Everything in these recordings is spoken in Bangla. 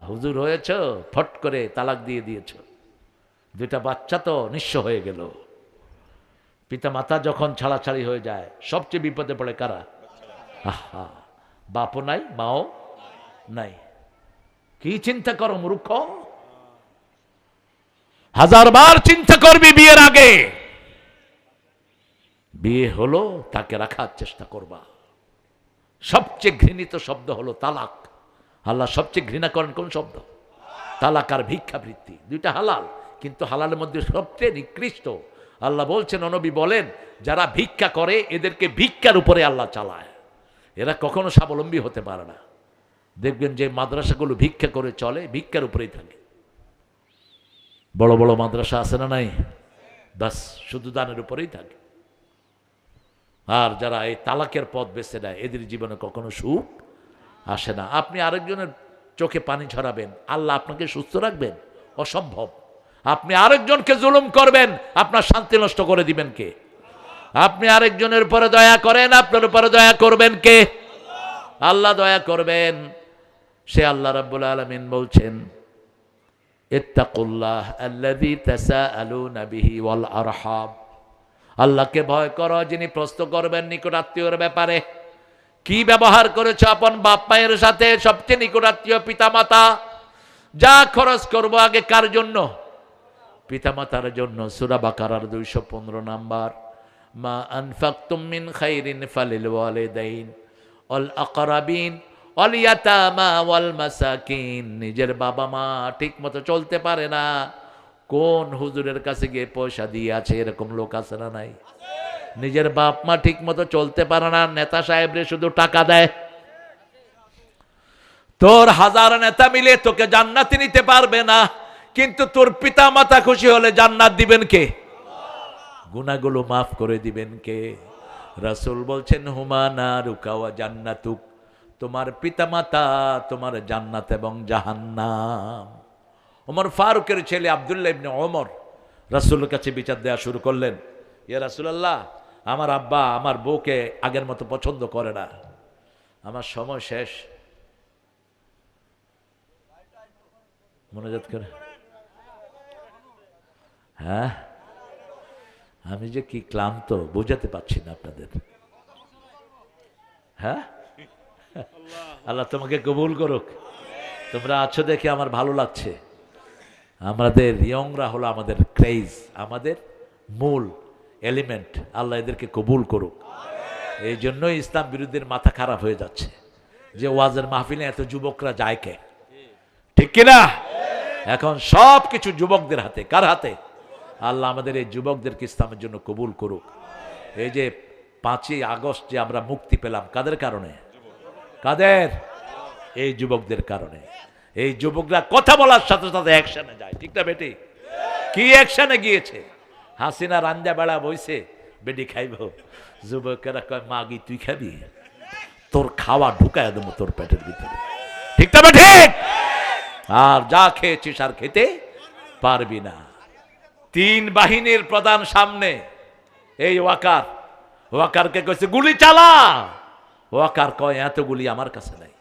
হুজুর হয়েছ, ফট করে তালাক দিয়ে দিয়েছ, দুইটা বাচ্চা তো নিঃস্ব হয়ে গেল। পিতা মাতা যখন ছাড়াছাড়ি হয়ে যায় সবচেয়ে বিপদে পড়ে কারা? আহা, বাপও নাই মাও নাই। কি চিন্তা করো মূর্খ, হাজারবার চিন্তা করবি বিয়ের আগে। বিয়ে হলো তাকে রাখার চেষ্টা করবা। সবচেয়ে ঘৃণিত শব্দ হলো তালাক। আল্লাহ সবচেয়ে ঘৃণা করেন কোন শব্দ? তালাক আর ভিক্ষাবৃত্তি। দুইটা হালাল, কিন্তু হালালের মধ্যে সবচেয়ে নিকৃষ্ট। আল্লাহ বলছেন, নবী বলেন, যারা ভিক্ষা করে এদেরকে ভিক্ষার উপরে আল্লাহ চালায়, এরা কখনো স্বাবলম্বী হতে পারে না। দেখবেন যে মাদ্রাসাগুলো ভিক্ষা করে চলে, ভিক্ষার উপরেই থাকে। বড় বড় মাদ্রাসা আছে না নাই? বাস শুধু দানের উপরেই থাকে। আর যারা এই তালাকের পথ বেছে নেয় এদের জীবনে কখনো সুখ আসে না। আপনি আরেকজনের চোখে পানি ঝরাবেন, আল্লাহ আপনাকে সুস্থ রাখবেন? অসম্ভব। আপনি আরেকজনকে জুলুম করবেন, আপনার শান্তি নষ্ট করে দিবেন কে? আপনি আরেকজনের উপরে দয়া করেন, আপনার উপরে দয়া করবেন কে? আল্লাহ দয়া করবেন। সে আল্লাহ রাব্বুল আলামিন বলছেন, ইত্তাকুল্লাহ আল্লাযী তাসাআলুনা বিহি ওয়াল আরহাম। আল্লাহকে ভয় করো যিনি প্রশ্ন করবেন নিকট আত্মীয়র ব্যাপারে। কি ব্যবহার করেছ আপন বাপ মায়ের সাথে? সবচেয়ে নিকট আত্মীয় পিতামাতা। যা খরচ করবো আগে কার জন্য? পিতামাতার জন্য। সূরা বাকারার 215 নাম্বার। মা আনফাকতুম মিন খাইরিন ফালিল ওয়ালিদাইন ওয়াল আকরাবিন ওয়াল ইয়াতামা ওয়াল মাসাকিন। নিজের বাবা মা ঠিক মতো চলতে পারে না, কোন হুজুরের কাছে গিয়ে পয়সা দিয়ে আছে? এরকম লোক আছে না নাই? নিজের বাপ মা ঠিক মতো চলতে পারে না, নেতা সাহেবরে শুধু টাকা দেয়। তোর হাজার নেতা মিলে তোকে জান্নাতে নিতে পারবে না, কিন্তু তোর পিতা মাতা খুশি হলে জান্নাত দিবেন কে? গুনাহগুলো মাফ করে দিবেন কে? রাসূল বলছেন, হুমা নারুকা ওয়া জান্নাতুক। তোমার পিতা মাতা তোমার জান্নাত এবং জাহান্নাম। ওমর ফারুকের ছেলে আব্দুল্লাহ ইবনে ওমর রাসূলের কাছে বিচার দেওয়া শুরু করলেন। ইয়া রাসূলুল্লাহ, আমার আব্বা আমার বউকে আগের মতো পছন্দ করে না, আমার সময় শেষ। মনোযোগ করে, হ্যাঁ, আমি যে কি ক্লান্ত বোঝাতে পারছি না আপনাদের। হ্যাঁ, আল্লাহ তোমাকে কবুল করুক। তোমরা আছো দেখে আমার ভালো লাগছে। আমাদের ইয়ংরা হলো আমাদের ক্রেজ, আমাদের মূল এলিমেন্ট। আল্লাহ এদেরকে কবুল করুক। এই জন্যই ইসলাম বিরোধীর মাথা খারাপ হয়ে যাচ্ছে যে ওয়াজের মাহফিলে এত যুবকরা যায় কে? ঠিক কিনা? এখন সব কিছু যুবকদের হাতে। কার হাতে? আল্লাহ আমাদের এই যুবকদেরকে ইসলামের জন্য কবুল করুক। এই যে 5ই আগস্ট যে আমরা মুক্তি পেলাম, কাদের কারণে? কাদের? এই যুবকদের কারণে। এই যুবকরা কথা বলার সাথে সাথে অ্যাকশনে যায়। ঠিক না বেটি? কি অ্যাকশনে গিয়েছে? হাসিনা রান্দা বেড়া বইছে, বেটি খাইব। যুবকেরা কয়, মাগি তুই খাবি? তোর খাওয়া ঢুকায় দেবো তোর পেটের ভিতরে। ঠিক না বেটি? আর যা খেয়েছিস আর খেতে পারবি না। 3 বাহিনীর প্রধান সামনে, এই ওয়াকারকে কইছে গুলি চালা। ওয়াকার কয়, এত গুলি আমার কাছে নাই।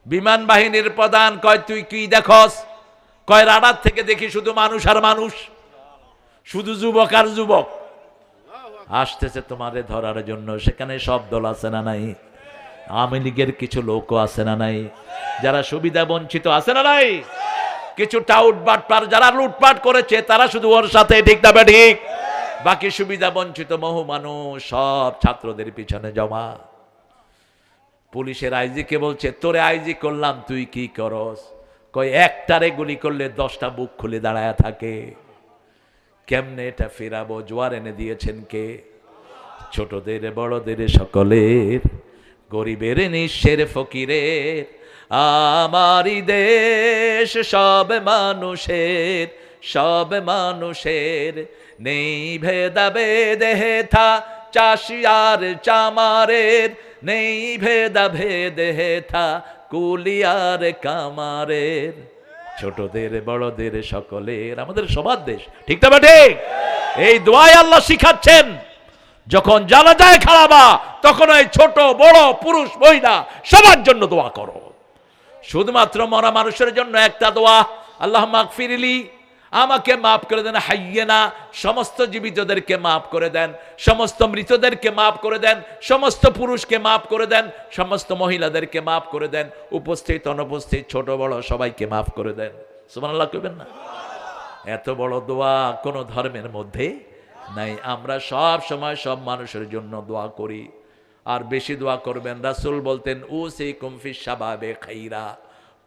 বিমান বাহিনীর প্রধান কয়, তুই কি দেখস? কয়, রাডার থেকে দেখি শুধু মানুষ আর মানুষ, শুধু যুবক আর যুবক আসতেছে তোমারে ধরার জন্য। সেখানে সব দল আছে না নাই? আওয়ামী লীগের কিছু লোকও আছে না নাই? যারা সুবিধা বঞ্চিত আছে না নাই? কিছু টাউট বাটপার যারা লুটপাট করেছে তারা শুধু ওর সাথে। ঠিক না ঠিক? বাকি সুবিধা বঞ্চিত বহু মানুষ সব ছাত্রদের পিছনে জমা। পুলিশের আইজিকে বলছে, তোরে আইজি করলাম, তুই কি করস? কই, একটারে গুলি করলে 10টা বুক খুলে দাঁড়ায় থাকে। কেমনে এটা ফেরাবো? জোয়ার এনে দিয়েছেন কে? ছোটদের বড়দের সকলের, গরিবের নিঃস্বের ফকিরের, আমারই দেশ সব মানুষের, সব মানুষের। নেই ভেদাভেদ হেথা চাষি আর চামারের, নেই ভেদাভেদ হেথা কুলি আর কামারের। ছোটদের বড়দের সকলের, আমাদের সবার দেশ। ঠিক না ঠিক? এই দোয়াই আল্লাহ শিখাচ্ছেন। যখন জানাজায় খাড়াবা তখন ওই ছোট বড় পুরুষ মহিলা সবার জন্য দোয়া করো। শুধুমাত্র মরা মানুষের জন্য একটা দোয়া, আল্লাহ মাগফিরলি, আমাকে মাফ করে দেন, হাইয়েনা সমস্ত জীবিতদেরকে মাফ করে দেন, সমস্ত মৃতদেরকে মাফ করে দেন, সমস্ত পুরুষকে মাফ করে দেন, সমস্ত মহিলাদেরকে মাফ করে দেন, উপস্থিত অনুপস্থিত ছোট বড় সবাইকে মাফ করে দেন। সুবহানাল্লাহ কইবেন না? এত বড় দোয়া কোন ধর্মের মধ্যে নাই। আমরা সব সময় সব মানুষের জন্য দোয়া করি, আর বেশি দোয়া করবেন। রাসূল বলতেন উসিকুম ফিশ শাবাবে খাইরা,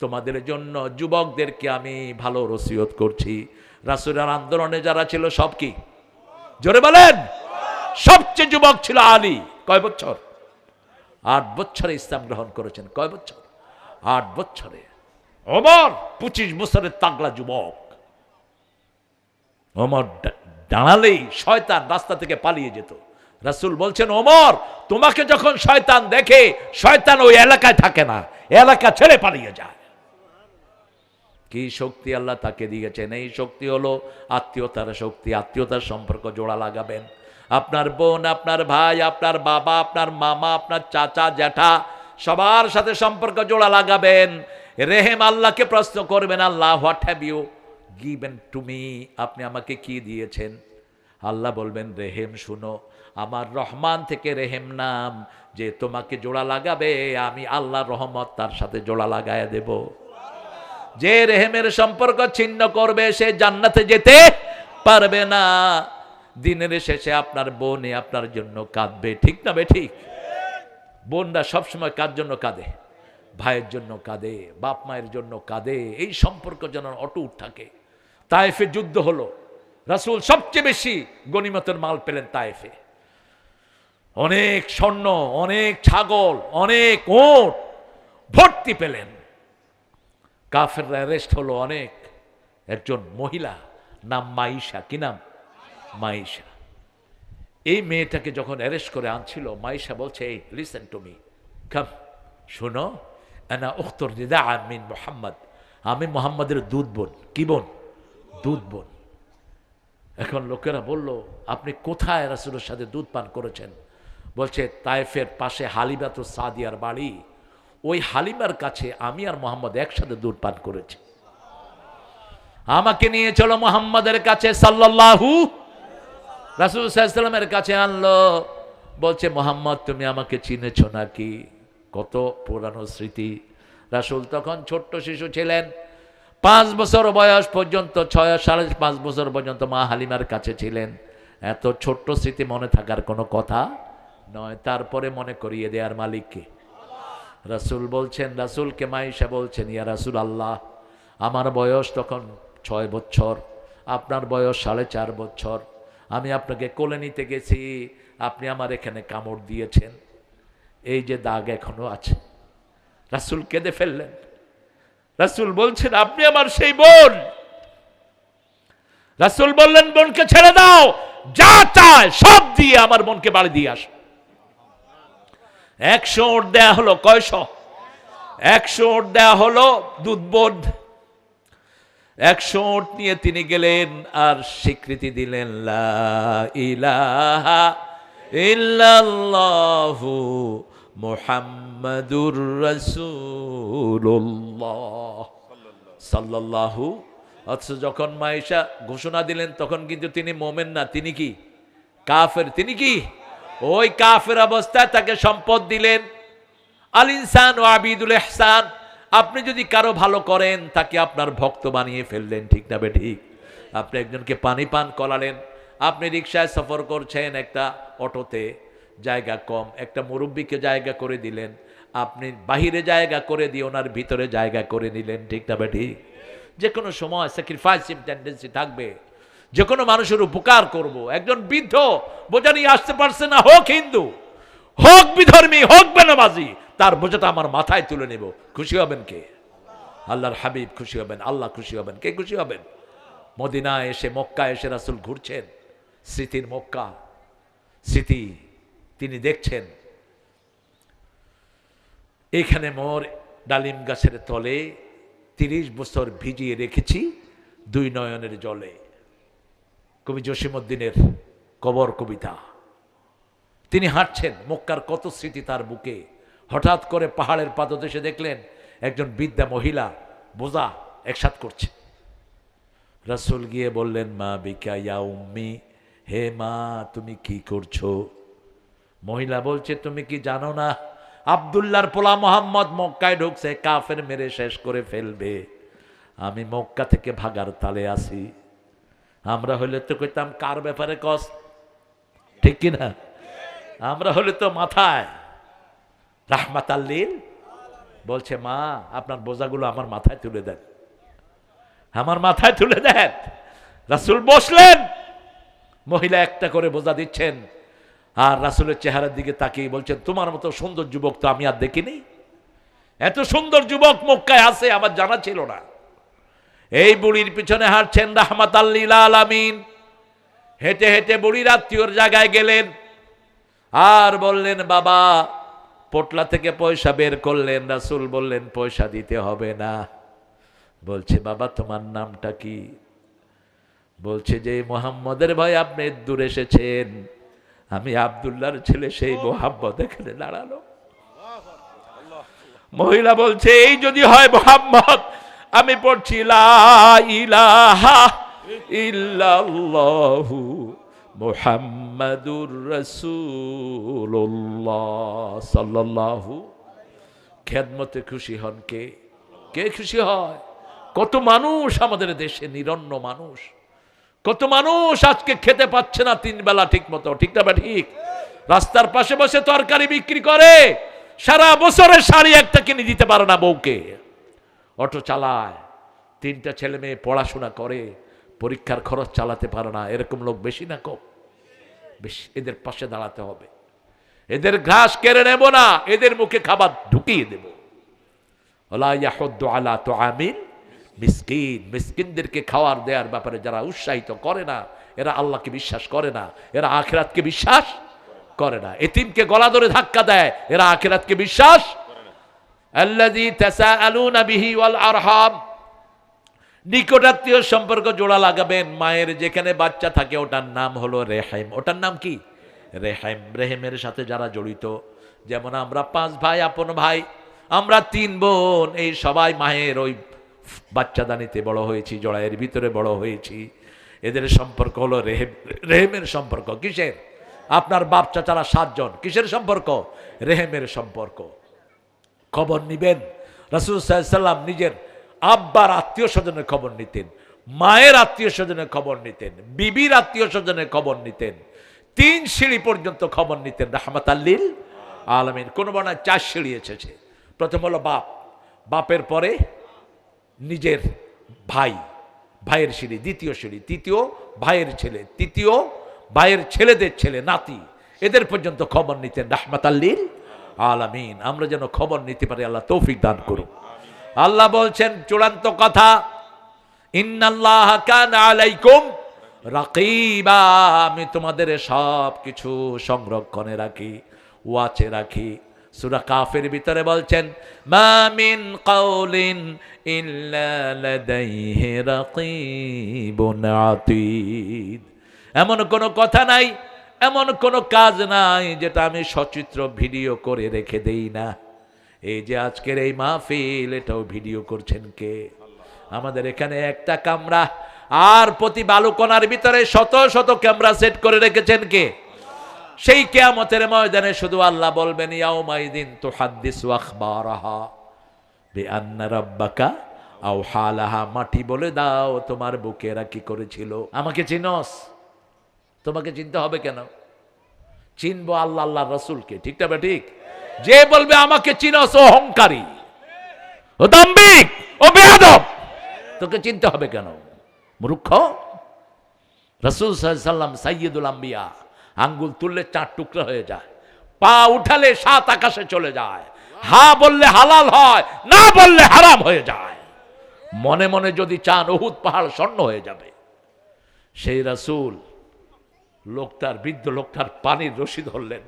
তোমাদের জন্য যুবকদেরকে আমি ভালো ওসিয়ত করছি। রাসূলের আন্দোলনে যারা ছিল সব কি, জোরে বলেন, সবচেয়ে যুবক ছিল আলী। কয় বছর? 8 বছরে ইসলাম গ্রহণ করেছেন। কয় বছর? 8 বছরে। ওমর 25 বছরের তাগলা যুবক। ওমর দাঁড়ালেই শয়তান রাস্তা থেকে পালিয়ে যেত। রাসূল বলছেন ওমর, তোমাকে যখন শয়তান দেখে, শয়তান ওই এলাকায় থাকে না, এলাকা ছেড়ে পালিয়ে যায়। কি শক্তি আল্লাহ তাকে দিয়েছেন! এই শক্তি হলো আত্মীয়তার শক্তি। আত্মীয়তার সম্পর্ক জোড়া লাগাবেন। আপনার বোন, আপনার ভাই, আপনার বাবা, আপনার মামা, আপনার চাচা, জ্যাঠা, সবার সাথে সম্পর্ক জোড়া লাগাবেন। রেহেম আল্লাহকে প্রশ্ন করবেন, আল্লাহ what have you given to me, আপনি আমাকে কি দিয়েছেন? আল্লাহ বলবেন রেহেম, শুনো, আমার রহমান থেকে রেহেম নাম, যে তোমাকে জোড়া লাগাবে আমি আল্লাহ রহমত তার সাথে জোড়া লাগায় দেব। যে রেহেমের সম্পর্ক ছিন্ন করবে সে জান্নাতে যেতে পারবে না। দিনের শেষে আপনার বোনে আপনার জন্য কাঁদবে, ঠিক না বেঠিক? বোনরা সবসময় কার জন্য কাঁদে? ভাইয়ের জন্য কাঁদে, বাপ মায়ের জন্য কাঁদে। এই সম্পর্ক যেন অটুট থাকে। তায়েফে যুদ্ধ হলো, রাসূল সবচেয়ে বেশি গনিমতের মাল পেলেন তায়েফে। অনেক স্বর্ণ, অনেক ছাগল, অনেক ওট ভর্তি পেলেন। কাফেররা অ্যারেস্ট হলো অনেক। একজন মহিলা নাম মাইশা। কি নাম? মাইশা। এই মেয়েটাকে যখন অ্যারেস্ট করে আনছিল, মাইশা বলছে, এই লিসেন টু মি, কাম, শোনো, আনা উখতুর রিদা মিন মুহাম্মদ, আমি মুহাম্মাদের দুধ বোন। কি বোন? দুধ বোন। এখন লোকেরা বলল, আপনি কোথায় রাসূলের সাথে দুধ পান করেছেন? বলছে তায়েফের পাশে হালিমাতুস সাদিয়ার বাড়ি, ওই হালিমার কাছে আমি আর মোহাম্মদ একসাথে দুধ পান করেছি। আমাকে নিয়ে চলো মোহাম্মদের কাছে, সাল্লাল্লাহু, রাসূল সাল্লাল্লাহু আলাইহি ওয়াসাল্লামের কাছে আনলো। বলছে মোহাম্মদ তুমি আমাকে চিনেছো নাকি? কত পুরানো স্মৃতি। রাসূল তখন ছোট্ট শিশু ছিলেন, 5 বছর বয়স পর্যন্ত, 6.5 বছর পর্যন্ত মা হালিমার কাছে ছিলেন। এত ছোট্ট স্মৃতি মনে থাকার কোনো কথা নয়। তারপরে মনে করিয়ে দেয়ার মালিককে। রাসূল বলছেন, রাসূলকে মাইশা বলছেন, ইয়া রাসূল আল্লাহ, আমার বয়স তখন 6 বছর, আপনার বয়স 4.5 বছর। আমি আপনাকে কোলে নিতে গেছি, আপনি আমার এখানে কামড় দিয়েছেন, এই যে দাগ এখনো আছে। রাসূল কেঁদে ফেললেন। রাসূল বলছেন আপনি আমার সেই বোন। রাসূল বললেন বোনকে ছেড়ে দাও, যা চায় সব দিয়ে আমার বোনকে বাড়ি দিয়ে আস। 100 ওট দেয়া হলো। কয়শ? 100 ওট দেয়া হলো দুধ বোন। 100 ওট নিয়ে তিনি গেলেন আর স্বীকৃতি দিলেন, লা ইলাহা ইল্লাল্লাহু মুহাম্মাদুর রাসূলুল্লাহ সাল্লাল্লাহু। অথচ যখন মাইশা ঘোষণা দিলেন তখন কিন্তু তিনি মোমেন না, তিনি কি? কাফের। তিনি কি? ওই কাফের অবস্থায় তাকে সম্পদ দিলেন। আল ইনসান ওয়া আবিদুল ইহসান, আপনি যদি কারো ভালো করেন তাকে আপনার ভক্ত বানিয়ে ফেললেন, ঠিক না বেঠিক? আপনি একজনকে পানি পান করালেন, আপনি রিকশায় সফর করছেন, একটা অটোতে জায়গা কম, একটা মুরব্বীকে জায়গা করে দিলেন, আপনি বাহিরে জায়গা করে দিয়ে ওনার ভিতরে জায়গা করে নিলেন, ঠিক না বেঠিক? যে কোনো সময় স্যাক্রিফাইসিভ টেন্ডেন্সি থাকবে। যে কোনো মানুষের উপকার করব। একজন বৃদ্ধ বোঝা নিয়ে আসতে পারছে না, হোক হিন্দু, হোক বিধর্মী, হোক বেনামাজি, তার বোঝাটা আমার মাথায় তুলে নেব। খুশি হবেন কে? আল্লাহর হাবিব খুশি হবেন, আল্লাহ খুশি হবেন। কে খুশি হবেন? মদিনায় এসে, মক্কা এসে রাসূল ঘুরছেন, স্মৃতির মক্কা, স্মৃতি তিনি দেখছেন। এখানে মোর ডালিম গাছের তলে 30 বছর ভিজিয়ে রেখেছি 2 নয়নের জলে। কবি জসিমউদ্দিনের কবর কবিতা। তিনি হাঁটছেন, মক্কার কত স্মৃতি তার বুকে। হঠাৎ করে পাহাড়ের পাদদেশে দেখলেন একজন বৃদ্ধা মহিলা বোঝা একসাথ করছে। রাসূল গিয়ে বললেন, মা বিকা ইয়া উম্মি, হে মা তুমি কি করছো? মহিলা বলছে, তুমি কি জানো না আব্দুল্লাহর পোলা মোহাম্মদ মক্কায় ঢুকছে, কাফের মেরে শেষ করে ফেলবে, আমি মক্কা থেকে ভাগার তালে আছি। আমরা হলে তো কইতাম কার ব্যাপারে কস, ঠিক কিনা? আমরা হলে তো মাথায় রাহমাতাল্লিল। বলছে, মা আপনার বোঝাগুলো আমার মাথায় তুলে দেন, আমার মাথায় তুলে দেন। রাসূল বসলেন, মহিলা একটা করে বোঝা দিচ্ছেন, আর রাসূলের চেহারার দিকে তাকিয়ে বলছেন, তোমার মতো সুন্দর যুবক তো আমি আর দেখিনি, এত সুন্দর যুবক মক্কায় আছে আমার জানা ছিল না। এই বুড়ির পিছনে হাঁটছেন রাহমাতাল লিল আলামিন। হেঁটে হেঁটে বুড়ির আত্মীয়র জায়গায় গেলেন আর বললেন, বাবা, পোটলা থেকে পয়সা বের করলেন। রাসূল বললেন, পয়সা দিতে হবে না। বলছে, বাবা তোমার নামটা কি? বলছে যে মুহাম্মদের ভাই আপনি দূর এসেছেন, আমি আব্দুল্লাহর ছেলে সেই মুহাম্মদ এখানে দাঁড়ালো। মহিলা বলছে, এই যদি হয় মুহাম্মদ, আমি পড়ছি লা ইলাহা ইল্লাল্লাহু মুহাম্মাদুর রাসূলুল্লাহ সাল্লাল্লাহু। খেদমতে খুশি হন কে? কে খুশি হয়? কত মানুষ আমাদের দেশে নিরন্ন মানুষ, কত মানুষ আজকে খেতে পাচ্ছে না তিন বেলা ঠিক মতো, ঠিক না? ঠিক। রাস্তার পাশে বসে তরকারি বিক্রি করে, সারা বছরের শাড়ি একটা কিনে দিতে পারে না বউকে। অটো চালায়, তিনটা ছেলে মেয়ে পড়াশোনা করে, পরীক্ষার খরচ চালাতে পারে না। এরকম লোক বেশি না কম? বেশি। এদের পাশে দাঁড়াতে হবে, এদের ঘাস কেড়ে নেব না, এদের মুখে খাবার ঢুকিয়ে দেব। ওয়ালা ইয়াহুদ্দু আলা তুআমিল মিসকিন, মিসকিনদেরকে খাওয়ার দেওয়ার ব্যাপারে যারা উৎসাহিত করে না, এরা আল্লাহকে বিশ্বাস করে না, এরা আখিরাতকে বিশ্বাস করে না। এতিমকে গলা ধরে ধাক্কা দেয়, এরা আখিরাতকে বিশ্বাস করে না। আল্লাযী তাসাআলুনা বিহি ওয়াল আরহাম, নিকটাত্মীয় সম্পর্ক জোড়া লাগাবেন। মায়ের যেখানে বাচ্চা থাকে ওটার নাম হলো রেহেম। ওটার নাম কি? রেহেম। রেহেমের সাথে যারা জড়িত, যেমন আমরা 5 ভাই আপন ভাই, আমরা 3 বোন, এই সবাই মায়ের ওই বাচ্চাদানিতে বড় হয়েছি, জড়াইয়ের ভিতরে বড় হয়েছি। এদের সম্পর্ক হলো রেহেম। রেহেমের সম্পর্ক কিসের? আপনার বাপ চাচারা 7 জন, কিসের সম্পর্ক? রেহেমের সম্পর্ক। খবর নিবেন। রাসূল সাল্লাল্লাহু আলাইহি ওয়াসাল্লাম নিজের আব্বার আত্মীয় স্বজনের খবর নিতেন, মায়ের আত্মীয় স্বজনের খবর নিতেন, বিবির আত্মীয় স্বজনের খবর নিতেন, 3 সিঁড়ি পর্যন্ত খবর নিতেন রাহমাতাল লিল আলামিন। কোন বর্ণনায় 4 সিঁড়ি এসেছে। প্রথম হলো বাপ, বাপের পরে নিজের ভাই, ভাইয়ের সিঁড়ি, দ্বিতীয় সিঁড়ি, তৃতীয় ভাইয়ের ছেলে, তৃতীয় ভাইয়ের ছেলেদের ছেলে, নাতি, এদের পর্যন্ত খবর নিতেন রাহমাতাল লিল আলামিন। আমরা যেন খবর নিতে পারি, আল্লাহ তৌফিক দান করুন। আল্লাহ বলছেন চূড়ান্ত কথা, ইন্নাল্লাহা কানা আলাইকুম রাকিবা, আমি তোমাদের সব কিছু সংরক্ষণে রাখি, ওয়াচে রাখি। সূরা কাফের ভিতরে বলছেন, মা মিন কাউলিন ইল্লা লাদাইহি রাকিবুন আতীদ, এমন কোনো কথা নাই, এমন কোনো কাজ নাই যেটা আমি সচিত্র ভিডিও করে রেখে দেই না। এই যে আজকের এই মাহফিল, এটাও ভিডিও করছেন কে? আমাদের এখানে একটা ক্যামেরা, আর প্রতি বালুকণার ভিতরে শত শত ক্যামেরা সেট করে রেখেছেন কে? সেই কিয়ামতের ময়দানে শুধু আল্লাহ বলবেন, ইয়াউমাইদিন তুহাদ্দিসু আখবারাহা বিআন্না রাব্বাকা আওহা লাহা, মাটি বলে দাও তোমার বুকেরা কি করেছিল। আমাকে চিনস? তোমাকে চিনতে হবে কেন? চিনবো আল্লাহ, আল্লাহর রাসূলকে, ঠিক না? ঠিক। যে বলবে আমাকে চিনস, ও অহংকারী, ও দাম্ভিক, ও বেয়াদব, তোকে চিনতে হবে কেন? মূর্খ। রাসূল সাল্লাল্লাহু আলাইহি ওয়াসাল্লাম সাইয়্যিদুল আম্বিয়া, আঙ্গুল তুললে 4 টুকরা হয়ে যায়, পা উঠালে 7 আকাশে চলে যায়, হা বললে হালাল হয়, না বললে হারাম হয়ে যায়। মনে মনে যদি চান উহুদ পাহাড় স্বর্ণ হয়ে যাবে। সেই রাসূল লোকটার, বৃদ্ধ লোকটার পানির রশি ধরলেন,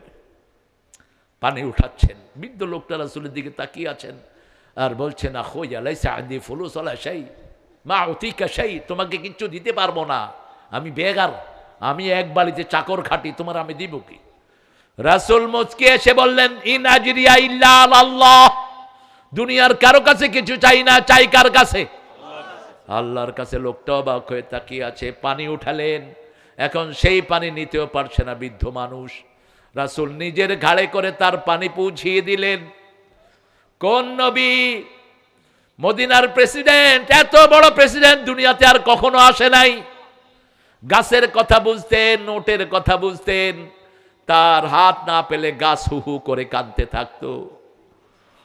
পানি উঠাচ্ছেন। বৃদ্ধ লোকটা রাসূলের দিকে তাকিয়ে আছেন আর বলছেন, আখোয়া লাইসা আনদি ফুলুস ওয়ালা শাই মা উতিকা শাই, তোমাকে কিচ্ছু দিতে পারবো না, আমি বেগার, আমি এক বাড়িতে চাকর খাটি, তোমার আমি দিব কি? রাসূল মুচকি এসে বললেন, ইন আজরিয়া ইল্লা আলাল্লাহ, দুনিয়ার কারো কাছে কিছু চাই না, চাই কার কাছে? আল্লাহর কাছে। লোকটা অবাক হয়ে তাকিয়ে আছে। পানি উঠালেন, এখন সেই পানি নিতেও পারছে না বৃদ্ধ মানুষ। রাসূল নিজের ঘাড়ে করে তার পানি পৌঁছিয়ে দিলেন। কোন নবী? মদিনার প্রেসিডেন্ট, এত বড় প্রেসিডেন্ট দুনিয়াতে আর কখনো আসে নাই। গাছের কথা বুঝতেন, নোটের কথা বুঝতেন, তার হাত না পেলে গাছ হু হু করে কাঁদতে থাকতো।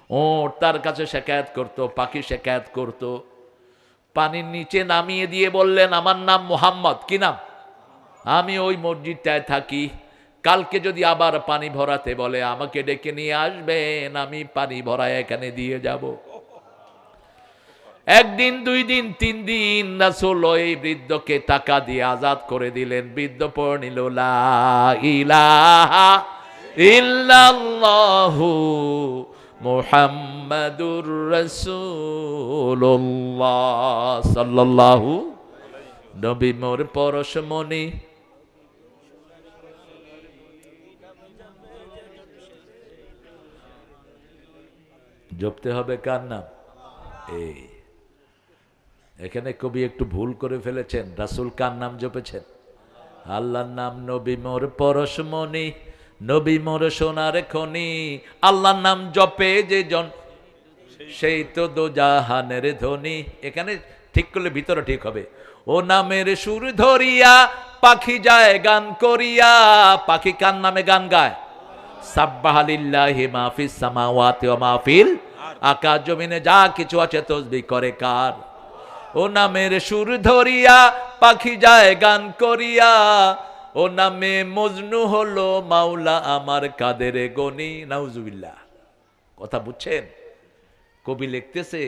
ওট তার কাছে শিকায়ত করত, পাখি শিকায়ত করত। পানির নিচে নামিয়ে দিয়ে বললেন, আমার নাম মোহাম্মদ। কি নাম? আমি ওই মসজিদটায় থাকি, কালকে যদি আবার পানি ভরাতে বলে আমাকে ডেকে নিয়ে আসবেন, আমি পানি ভরায় এখানে দিয়ে যাব। একদিন, 2 দিন, 3 দিন রাসূল ওই বৃদ্ধকে টাকা দিয়ে আজাদ করে দিলেন। বৃদ্ধ পড়ে নিল লা ইলাহা ইল্লাল্লাহু মুহাম্মাদুর রাসূলুল্লাহ সাল্লাল্লাহু। নবী মোর পরশমণি, জপতে হবে কার নাম? এই এখানে কবি একটু ভুল করে ফেলেছেন। রাসূল কার নাম জপেছেন? আল্লাহর নাম। নবী মোর পরশমণি, নবী মোর সোনার খনি। আল্লাহর নাম জপে যে জন, সেই তো দোজাহানের ধনী। এখানে ঠিক করলে ভিতরে ঠিক হবে। ও নামের সুর ধরিয়া পাখি যায় গান করিয়া। পাখি কার নামে গান গায়? সাব্বাহা লিল্লাহি মা ফিস সামাওয়াতি ওয়া মা ফিল, আকাশ জমিনে যা কিছু আছে তাসবিহ করে কার? ও নামের সুর ধরিয়া পাখি যায় গান করিয়া। ও নামে মজনু হলো মাওলা আমার কাদের গনি। নাউজুবিল্লাহ। কথা বুঝছেন? কবি লিখতেছে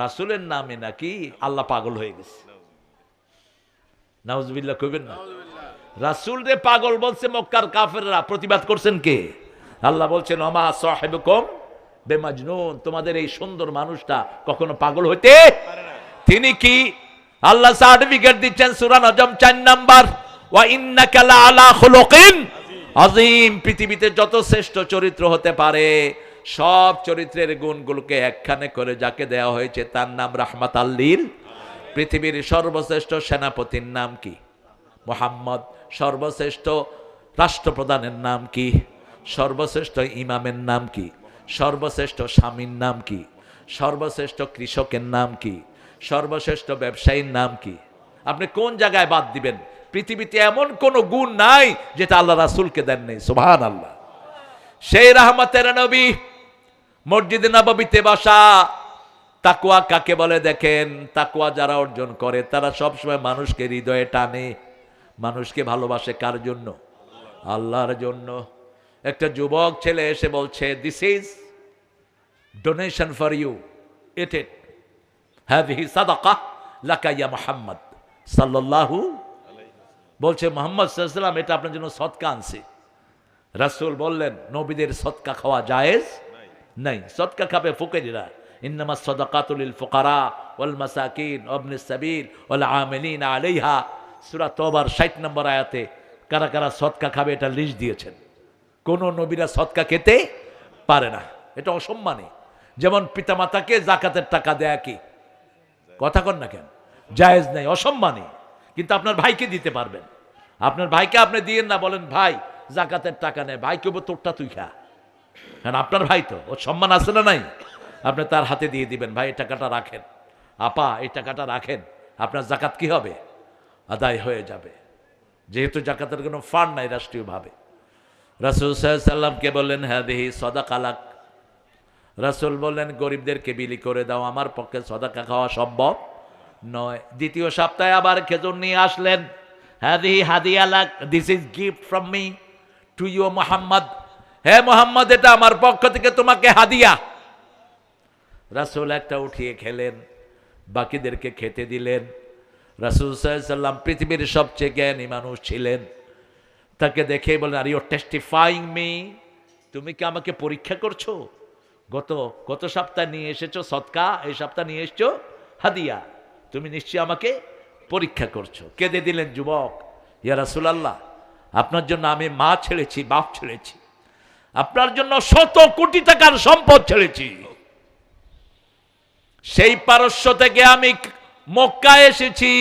রাসূলের নামে নাকি আল্লাহ পাগল হয়ে গেছে। নাউজুবিল্লাহ কইবেন না? রাসূল রে পাগল বলছে মক্কার কাফেররা। প্রতিবাদ করছেন কে? আল্লাহ বলছেন ওমা সাহিবুকুম বেমাজনুন, তোমাদের এই সুন্দর মানুষটা কখনো পাগল হইতে পারে না। তিনি কি? আল্লাহ সার্টিফিকেট দিচ্ছেন সূরা নজম 4 নাম্বার, ওয়া ইন্নাকা লাআলা খুলুকিন আযীম। পৃথিবীতে যত শ্রেষ্ঠ চরিত্র হতে পারে সব চরিত্রের গুণগুলোকে একখানে করে যাকে দেওয়া হয়েছে তার নাম রাহমাতাল লিল। পৃথিবীর সর্বশ্রেষ্ঠ সেনাপতির নাম কি? মুহাম্মদ। সর্বশ্রেষ্ঠ রাষ্ট্রপ্রধানের নাম কি? সর্বশ্রেষ্ঠ ইমামের নাম কি? সর্বশ্রেষ্ঠ স্বামীর নাম কি? সর্বশ্রেষ্ঠ কৃষকের নাম কি? সর্বশ্রেষ্ঠ ব্যবসায়ীর নাম কি? আপনি কোন জায়গায় বাদ দিবেন? পৃথিবীতে এমন কোন গুণ নাই যেটা আল্লাহ রাসূলকে দেন নাই। সুবহানাল্লাহ। সেই রাহমাতের নবী মসজিদে নববীতে বসা। তাকওয়া কাকে বলে দেখেন? তাকওয়া যারা অর্জন করে তারা সবসময় মানুষকে হৃদয়ে টানে, মানুষকে ভালোবাসে। কার জন্য? আল্লাহর জন্য। একটা যুবক ছেলে এসে বলছে, this is donation for you, it it, হাযিহি সাদাকা লাকা ইয়া মুহাম্মদ সাল্লাল্লাহু। বলছে মুহাম্মদ সাল্লাল্লাহু আলাইহি ওয়াসাল্লাম, এটা আপনার জন্য সদকা আনছি। রাসূল বললেন নবীদের সদকা খাওয়া জায়েজ নাই। সদকা খাবে ফুকরিরা। ইন্নামাস সাদাকাতু লিল ফুকারা ওয়াল মাসাকিন ওয়া ইবনিস সাবিল ওয়াল আমিলিন আলাইহা। সূরা তওবার 60 নম্বর আয়াতে কারা কারা সদকা খাবে এটা লিস্ট দিয়েছেন। কোন নবীরা সদকা খেতে পারে না, এটা অসম্মানী। যেমন পিতামাতাকে যাকাতের টাকা দেয়া কি? কথা কন না কেন? জায়েজ নাই, অসম্মানী। কিন্তু আপনার ভাইকে দিতে পারবেন। আপনার ভাইকে আপনি দিয়েন না, বলেন ভাই যাকাতের টাকা নেই, ভাই কেবল তোরটা তুই খা। কারণ আপনার ভাই তো, ওর সম্মান আছে না নাই? আপনি তার হাতে দিয়ে দিবেন, ভাই এই টাকাটা রাখেন, আপা এই টাকাটা রাখেন, আপনার যাকাত কি হবে? আদায় হয়ে যাবে। যেহেতু যাকাতের কোনো ফান্ড নাই রাষ্ট্রীয়ভাবে। রাসূল সাল্লাল্লাহু আলাইহি ওয়াসাল্লামকে বললেন হাদিহি সাদাকা লাক। রাসূল বললেন গরিবদেরকে বিলি করে দাও, আমার পক্ষে সাদাকা খাওয়া সম্ভব নয়। দ্বিতীয় সপ্তাহে আবার খেজুর নিয়ে আসলেন। হাদিহি হাদিয়া লাক, this is gift from me to you Muhammad. হে মুহাম্মদ, এটা আমার পক্ষ থেকে তোমাকে হাদিয়া। রাসূল একটা উঠিয়ে খেলেন, বাকিদেরকে খেতে দিলেন। রাসূল সাল্লাল্লাহু আলাইহি ওয়াসাল্লাম পৃথিবীর সবচেয়ে জ্ঞানী মানুষ ছিলেন। তাকে দেখেই বলেন, আর ইউ টেস্টিফাইং মি, তুমি কি আমাকে পরীক্ষা করছো? গত সপ্তাহে নিয়ে এসেছো সদকা, এই সপ্তাহ নিয়ে এসছো হাদিয়া, তুমি নিশ্চয়ই আমাকে পরীক্ষা করছো। কেঁদে দিলেন যুবক, ইয়া রাসূলুল্লাহ, আপনার জন্য আমি মা ছেড়েছি, বাপ ছেড়েছি, আপনার জন্য 100 কোটি টাকার সম্পদ ছেড়েছি, সেই পারস্য থেকে আমি মক্কায় এসেছি।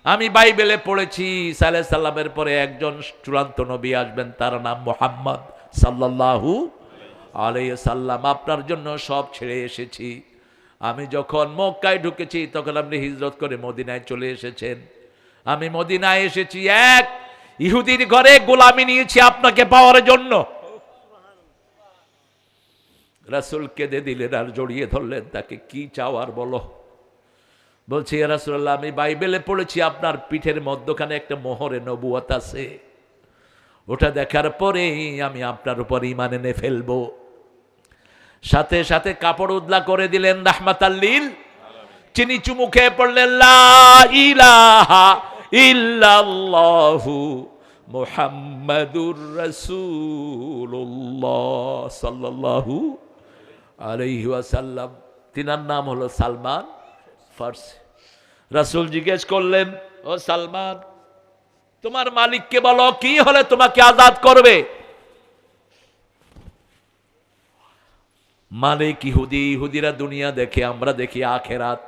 আমি বাইবেলে পড়েছি সালেহ সাল্লামের পরে একজন চূড়ান্ত নবী আসবেন, তার নাম মুহাম্মদ সাল্লাল্লাহু আলাইহি সাল্লাম। আপনার জন্য সব ছেড়ে এসেছি। আমি যখন মক্কায় ঢুকেছি তখন আপনি হিজরত করে মদিনায় চলে এসেছেন। আমি মদিনায় এসেছি, এক ইহুদির ঘরে গোলামি নিয়েছি আপনাকে পাওয়ার জন্য। রাসূল কেঁদে দিলেন আর জড়িয়ে ধরলেন, তাকে কি চাওয়ার বলো। বলছি, ইয়া রাসূলুল্লাহ, আমি বাইবেলে পড়েছি আপনার পিঠের মধ্যখানে একটা মোহরে নবুয়ত আছে, ওটা দেখার পরেই আমি আপনার উপর ঈমান এনে ফেলবো। সাথে সাথে কাপড় উদলা করে দিলেন রাহমাতাল লিল, চিনি চুমু খেয়ে পড়লেন লা ইলাহা ইল্লাল্লাহু মুহাম্মাদুর রাসূলুল্লাহ সাল্লাল্লাহু আলাইহি ওয়াসাল্লাম। তিনার নাম হলো সালমান ফার্সি। রাসূল জিজ্ঞেস করলেন, ও সালমান, তোমার মালিককে বলো কি হলে তোমাকে আজাদ করবে। মালিক ইহুদি, ইহুদিরা দুনিয়া দেখে, আমরা দেখি আখেরাত।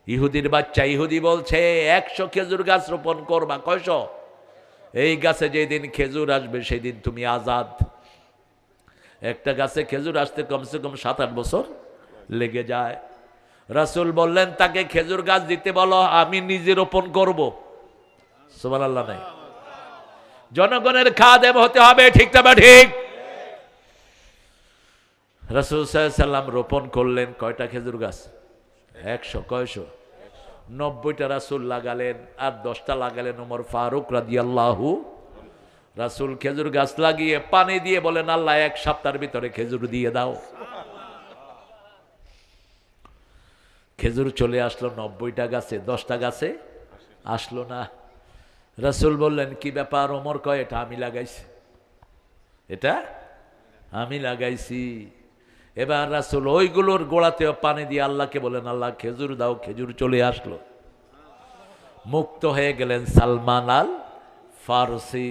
ইহুদির বাচ্চা ইহুদি বলছে 100 খেজুর গাছ রোপণ করবা। কয়শো? এই গাছে যেদিন খেজুর আসবে সেই দিন তুমি আজাদ। একটা গাছে খেজুর আসতে কমসে কম 7-8 বছর লেগে যায়। রাসূল বললেন, তাকে খেজুর গাছ দিতে বলো, আমি নিজে রোপণ করব। সুবহানাল্লাহ নাই? জনগণের খাদেম হতে হবে, ঠিক না বা ঠিক? রাসূল সাল্লাল্লাহু আলাইহি সাল্লাম রোপণ করলেন কয়টা খেজুর গাছ? 100। কয়শো? 90টা রাসূল লাগালেন, আর 10টা লাগালেন ওমর ফারুক রাদিয়াল্লাহু। রাসূল খেজুর গাছ লাগিয়ে পানি দিয়ে বলেন, আল্লাহ 1 সপ্তাহের ভিতরে খেজুর দিয়ে দাও। খেজুর চলে আসলো 90টা গাছে, 10টা গাছে আসলো না। রাসূল বললেন, কি ব্যাপার? ওমর কয়, এটা আমি লাগাইছি, এটা আমি লাগাইছি। এবার রাসূল ওইগুলোর গোড়াতেও পানি দিয়ে আল্লাহকে বলেন, আল্লাহ খেজুর দাও। খেজুর চলে আসলো। মুক্ত হয়ে গেলেন সালমান আল ফারসি।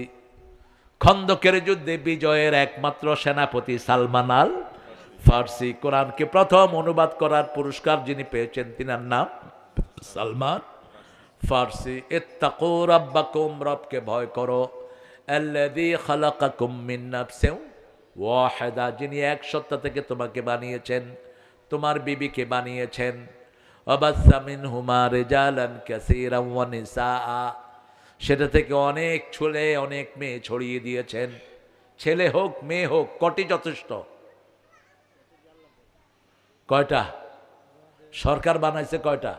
খন্দকের যুদ্ধে বিজয়ের একমাত্র সেনাপতি সালমান আল ফারসি। কোরআনকে প্রথম অনুবাদ করার পুরস্কার যিনি পেয়েছেন তিনার নাম সালমান ফারসি। ইত্তাকু রাব্বাকুম, রবকে ভয় করো। আল্লাযী খালাকাকুম মিন নাফসিন ওয়াহিদা, যিনি এক সত্তা থেকে তোমাকে বানিয়েছেন, তোমার বিবিকে বানিয়েছেন। ওয়াবাসসা মিনহুমা রিজালান কাসীরান ওয়া নিসাআ, সেটা থেকে অনেক ছেলে অনেক মেয়ে ছড়িয়ে দিয়েছেন। ছেলে হোক মেয়ে হোক, কটি যথেষ্ট? কয়টা? সরকার বানাইছে কয়টা?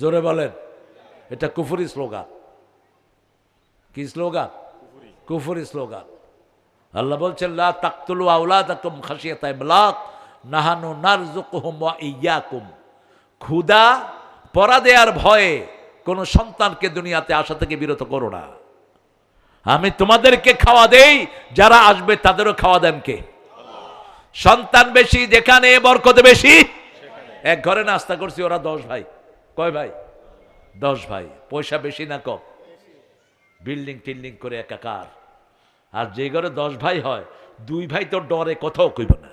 জোরে বলেন। এটা কুফরি স্লোগান। কি স্লোগান? কুফরি স্লোগান। আল্লাহ বলছেন, লা তাকতুলু আওলাদাকুম খাশিয়াতা ইমলাক নাহানু নারযুকুহুম ওয়া ইয়্যাকুম। ক্ষুধা পরা দেয়ার ভয়ে কোন সন্তানকে দুনিয়াতে আসা থেকে বিরত করো না। আমি তোমাদেরকে খাওয়া দেই, যারা আসবে তাদেরও খাওয়া দেন কে? সন্তান বেশি যেখানে বরকত বেশি। এক ঘরে নাস্তা করছি, ওরা 10 ভাই। কয় ভাই? 10 ভাই। পয়সা বেশি না কম? বিল্ডিং টিল্ডিং করে একাকার। আর যে ঘরে 10 ভাই হয়, 2 ভাই তো ডরে কোথাও কইব না।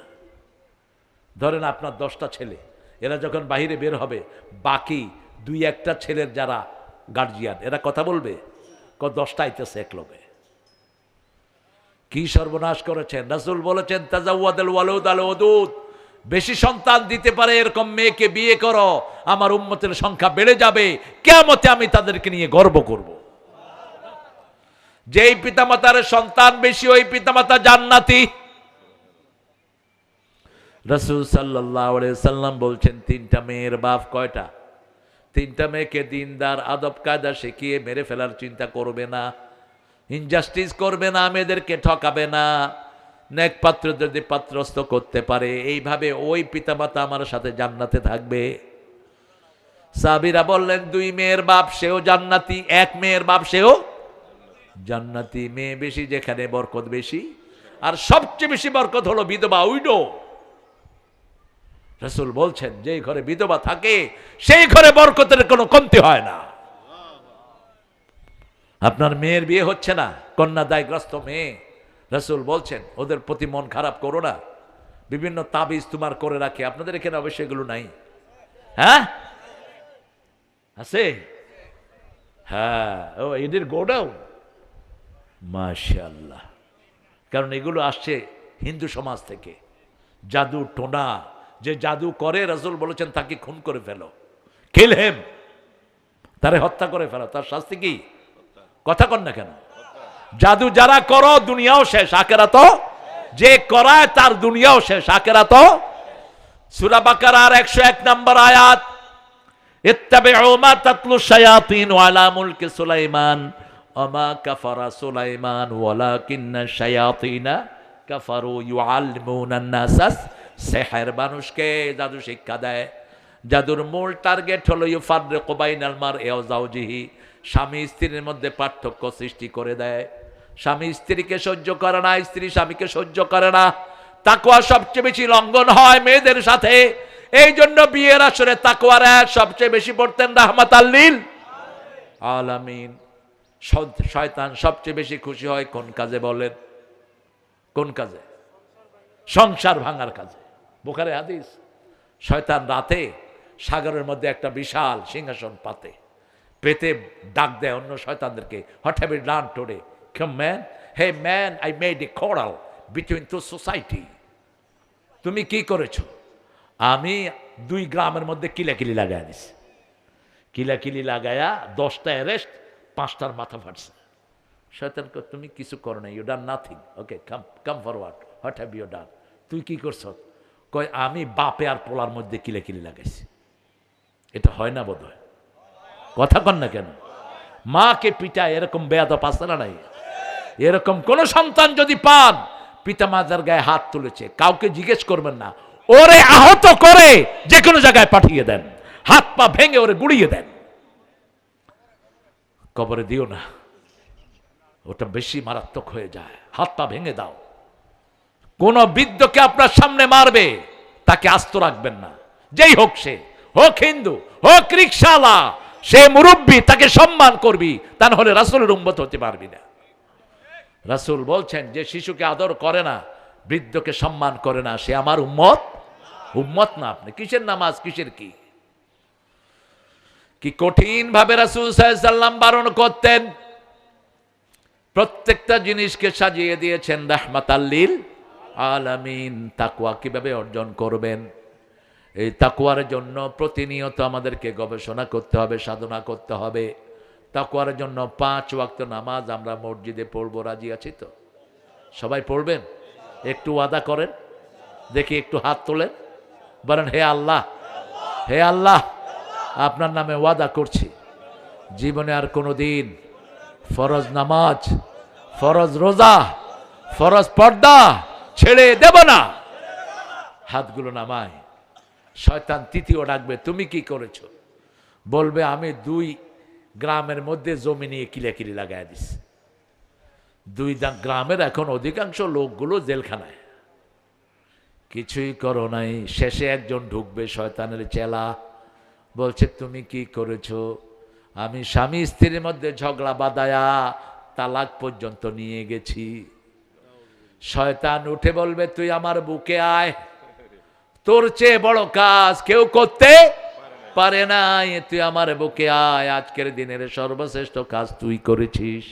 ধরেন আপনার 10টা ছেলে, এরা যখন বাহিরে বের হবে, বাকি 2-1টা ছেলের যারা গার্জিয়ান, এরা কথা বলবে 10টা আইতেছে একলগে। কি সর্বনাশ করেছেন! রাসূল বলেছেন, তাজাওয়াদাল ওয়ালুদ আল ওদুদ, বেশি সন্তান দিতে পারে এরকম মেয়েকে বিয়ে করো, আমার উম্মতের সংখ্যা বেড়ে যাবে, কিয়ামতে আমি তাদেরকে নিয়ে গর্ব করব। যেই পিতামাতার সন্তান বেশি, ওই পিতামাতা জান্নাতি। রাসূল সাল্লাল্লাহু আলাইহি সাল্লাম বলছেন, 3টা মেয়ের বাপ। কয়টা? 3টা মেয়েকে দিনদার আদব কায়দা শিখিয়ে মেরে ফেলার চিন্তা করবে না, ইনজাস্টিস করবে না, মেয়েদেরকে ঠকাবে না, নেক পাত্র যদি পাত্রস্থ করতে পারে, এইভাবে ওই পিতামাতা আমার সাথে জান্নাতে থাকবে। সাহাবীরা বললেন, 2 মেয়ের বাপ সেও জান্নাতি, 1 মেয়ের বাপ সেও জান্নাতি। মেয়ে বেশি যেখানে বরকত বেশি। আর সবচেয়ে বেশি বরকত হলো বিধবা, উইডো। রাসূল বলছেন, যেই ঘরে বিধবা থাকে সেই ঘরে বরকতের কোনো কমতি হয় না। আপনার মেয়ের বিয়ে হচ্ছে না, কন্যা দায়গ্রস্ত মেয়ে, রাসূল বলছেন ওদের প্রতি মন খারাপ করো না। বিভিন্ন তাবিজ তোমার করে রাখে, আপনাদের এখানে অবশ্যই এগুলো নাই। হ্যাঁ আছে, হ্যাঁ ও এদের গোডাউন, মাশাআল্লাহ। কারণ এগুলো আসছে হিন্দু সমাজ থেকে। জাদু টোনা, যে জাদু করে রাসূল বলেছেন তাকে খুন করে ফেলো, কিল হিম, তারে হত্যা করে ফেলো। তার শাস্তি কি? কথা কন না কেন? জাদু যারা করো দুনিয়াও শেষ আখেরাত, যে করায় তার দুনিয়াও শেষ আখেরাত। সূরা বাকারার 101 নম্বর আয়াত, ইত্তাবিউ মা তাতলু শায়াতিন আলা মুলকি সুলাইমান ওয়া কাফারা সুলাইমান ওয়ালাকিন্না শায়াতিনা কাফারু ইউআল্লিমুনা আন-নাসাস সিহর। মানুষকে জাদু শিক্ষা দেয়। জাদুর মূল টার্গেট হলো ইউফাররিকু বাইনাল মারই ওয়া যাওজিহি, স্বামী স্ত্রীর মধ্যে পার্থক্য সৃষ্টি করে দেয়। স্বামী স্ত্রীকে সহ্য করে না, স্ত্রী স্বামীকে সহ্য করে না। তাকওয়া সবচেয়ে বেশি লঙ্ঘন হয় মেয়েদের সাথে। এই জন্য বিয়ের আসরে তাকওয়ার আয়াত সবচেয়ে বেশি পড়তেন রাহমাতাল লিল আলামিন। শয়তান সবচেয়ে বেশি খুশি হয় কোন কাজে বলেন? কোন কাজে? সংসার ভাঙার কাজে। বুখারী হাদিস। শয়তান রাতে সাগরের মধ্যে একটা বিশাল সিংহাসন পাতে, পেতে ডাক দেয় অন্য শয়তানদেরকে, what have you done today? Come man, hey man, I made a quarrel between two society. তুমি কি করেছো? আমি 2 গ্রামের মধ্যে কিলাকিলি লাগাই দিছি। কিলাকিলি লাগায়া 10টা অ্যারেস্ট, 5টার মাথা ফাটছে। শয়তান কয় তুমি কিছু করো না, you done nothing, okay come come forward, what have you done? তুই কি করছ? কয় আমি বাপে আর পোলার মধ্যে কিলাকিলি লাগাইছি। এটা হয় না বোধ হয়? কথা কন না কেন? মাকে পিটায় এরকম বেয়াদব আছে না নাই? এরকম কোন সন্তান যদি পান পিতা মাতার গায়ে হাত তুলেছে, কাউকে জিজ্ঞেস করবেন না, ওরে আহত করে যে কোনো জায়গায় পাঠিয়ে দেন, হাত পা ভেঙে ওরে গুড়িয়ে দেন, কবরে দিও না, ওটা বেশি মারাত্মক হয়ে যায়। হাত পা ভেঙে দাও। কোন বৃদ্ধকে আপনার সামনে মারবে তাকে আস্ত রাখবেন না, যেই হোক সে, হোক হিন্দু, হোক রিকশাওয়ালা, সে মুরব্বী, তাকে সম্মান করবি, তা না হলে রাসূলের উম্মত হতে পারবি না। রাসূল বলছেন যে শিশুকে আদর করে না, বৃদ্ধকে সম্মান করে না, সে আমার উম্মত। উম্মত না আপনি। কিসের নামাজ, কিসের কি? কি কঠিন ভাবে রাসূল সাল্লাল্লাহু আলাইহি সাল্লাম বারণ করতেন। প্রত্যেকটা জিনিসকে সাজিয়ে দিয়েছেন রাহমাতাল লিল আলামিন। তাকওয়া কিভাবে অর্জন করবেন? এই তাকওয়ার জন্য প্রতিনিয়ত আমাদেরকে গবেষণা করতে হবে, সাধনা করতে হবে। তাকওয়ার জন্য 5 ওয়াক্ত নামাজ আমরা মসজিদে পড়বো, রাজি আছি তো? সবাই পড়বেন? একটু ওয়াদা করেন দেখি, একটু হাত তোলেন, বলেন হে আল্লাহ, হে আল্লাহ, আপনার নামে ওয়াদা করছি জীবনে আর কোনো দিন ফরজ নামাজ, ফরজ রোজা, ফরজ পর্দা ছেড়ে দেব না। হাতগুলো নামায়। শয়তান তৃতীয় ডাকবে, তুমি কি করেছো? বলবে আমি 2 গ্রামের মধ্যে জমি নিয়ে কিলাকিলি লাগাই দিছি। 2 গ্রামের এখন অধিকাংশ লোকগুলো জেলখানায়, কিছুই করো নাই। শেষে একজন ঢুকবে, শয়তানের চেলা, বলছে তুমি কি করেছো? আমি স্বামী স্ত্রীর মধ্যে ঝগড়া বাঁধায়া তালাক পর্যন্ত নিয়ে গেছি। শয়তান উঠে বলবে তুই আমার বুকে আয়, তোর চেয়ে বড় কাজ কেউ করতে পারে না, তুই আমার বুকে আয়, আজকের দিনের সর্বশ্রেষ্ঠ কাজ তুই করেছিস।